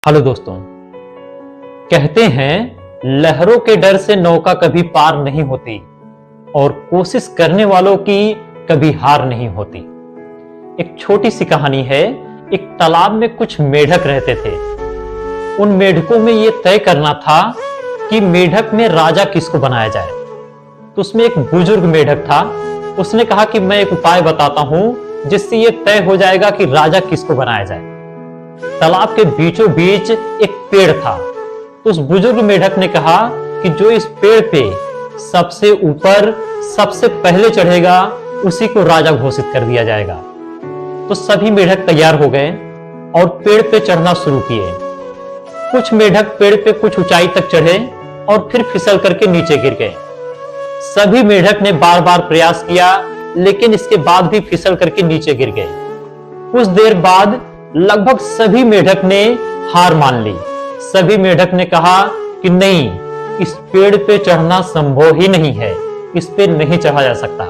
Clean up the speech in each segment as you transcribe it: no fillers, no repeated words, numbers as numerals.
Hello दोस्तों, कहते हैं लहरों के डर से नौका कभी पार नहीं होती और कोशिश करने वालों की कभी हार नहीं होती। एक छोटी सी कहानी है। एक तालाब में कुछ मेढक रहते थे। उन मेढकों में यह तय करना था कि मेढक में राजा किसको बनाया जाए। तो उसमें एक बुजुर्ग मेढक था। उसने कहा कि मैं एक उपाय बताता हूं जिससे यह तय हो जाएगा कि राजा किसको बनाया जाए। तालाब के बीचों बीच एक पेड़ था। तो उस बुजुर्ग मेढक ने कहा कि जो इस पेड़ पे सबसे ऊपर सबसे पहले चढ़ेगा उसी को राजा घोषित कर दिया जाएगा। तो सभी मेढक तैयार हो गए और पेड़ पे चढ़ना शुरू किए। कुछ मेढक पेड़ पे कुछ ऊंचाई तक चढ़े और फिर फिसल करके नीचे गिर गए। सभी मेढक ने बार बार प्रयास किया, लेकिन इसके बाद भी फिसल करके नीचे गिर गए। कुछ देर बाद लगभग सभी मेढक ने हार मान ली। सभी मेढक ने कहा कि नहीं, इस पेड़ पे चढ़ना संभव ही नहीं है, इस पे नहीं चढ़ा जा सकता।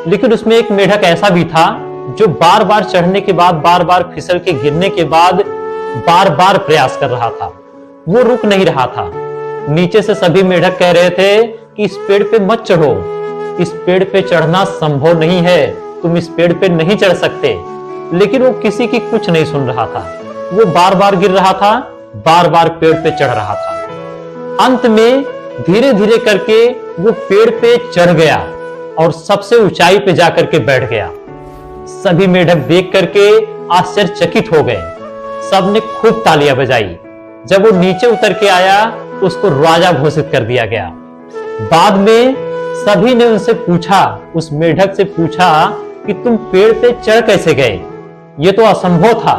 लेकिन उसमें एक मेढक ऐसा भी था जो बार बार चढ़ने के बाद, बार बार फिसल के गिरने के बाद बार बार प्रयास कर रहा था। वो रुक नहीं रहा था। नीचे से सभी मेढक कह रहे थे कि इस पेड़ पे मत चढ़ो, इस पेड़ पे चढ़ना संभव नहीं है, तुम इस पेड़ पे नहीं चढ़ सकते। लेकिन वो किसी की कुछ नहीं सुन रहा था। वो बार बार गिर रहा था, बार बार पेड़ पे चढ़ रहा था। अंत में धीरे धीरे करके वो पेड़ पे चढ़ गया और सबसे ऊंचाई पे जाकर के बैठ गया। सभी मेढक देख करके आश्चर्यचकित हो गए। सबने खूब तालियां बजाई। जब वो नीचे उतर के आया तो उसको राजा घोषित कर दिया गया। बाद में सभी ने उनसे पूछा, उस मेढक से पूछा कि तुम पेड़ पे चढ़ कैसे गए, ये तो असंभव था।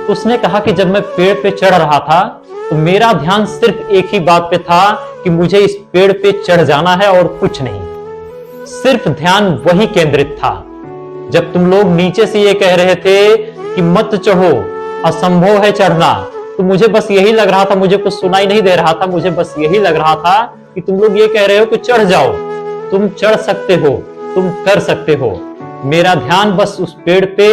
उसने कहा कि जब मैं पेड़ पे चढ़ रहा था तो मेरा ध्यान सिर्फ एक ही बात पे था कि मुझे इस पेड़ पे चढ़ जाना है और कुछ नहीं। सिर्फ ध्यान वही केंद्रित था। जब तुम लोग नीचे से ये कह रहे थे कि मत चढ़ो, असंभव है चढ़ना, तो मुझे बस यही लग रहा था, मुझे कुछ सुनाई नहीं दे रहा था, मुझे बस यही लग रहा था कि तुम लोग ये कह रहे हो कि चढ़ जाओ, तुम चढ़ सकते हो, तुम कर सकते हो। मेरा ध्यान बस उस पेड़ पे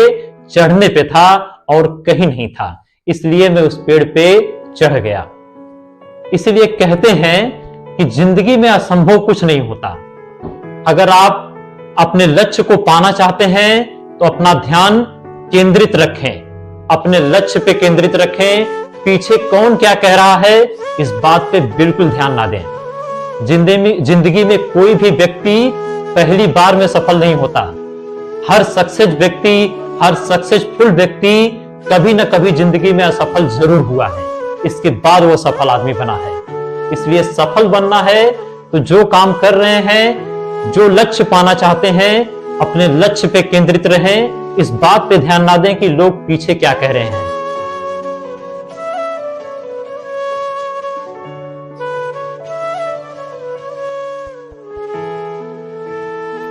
चढ़ने पे था और कहीं नहीं था, इसलिए मैं उस पेड़ पे चढ़ गया। इसलिए कहते हैं कि जिंदगी में असंभव कुछ नहीं होता। अगर आप अपने लक्ष्य को पाना चाहते हैं तो अपना ध्यान केंद्रित रखें, अपने लक्ष्य पे केंद्रित रखें। पीछे कौन क्या कह रहा है इस बात पे बिल्कुल ध्यान ना दें। जिंदगी में कोई भी व्यक्ति पहली बार में सफल नहीं होता। हर सक्सेसफुल व्यक्ति कभी न कभी जिंदगी में असफल जरूर हुआ है, इसके बाद वो सफल आदमी बना है। इसलिए सफल बनना है तो जो काम कर रहे हैं, जो लक्ष्य पाना चाहते हैं, अपने लक्ष्य पे केंद्रित रहें। इस बात पे ध्यान ना दें कि लोग पीछे क्या कह रहे हैं।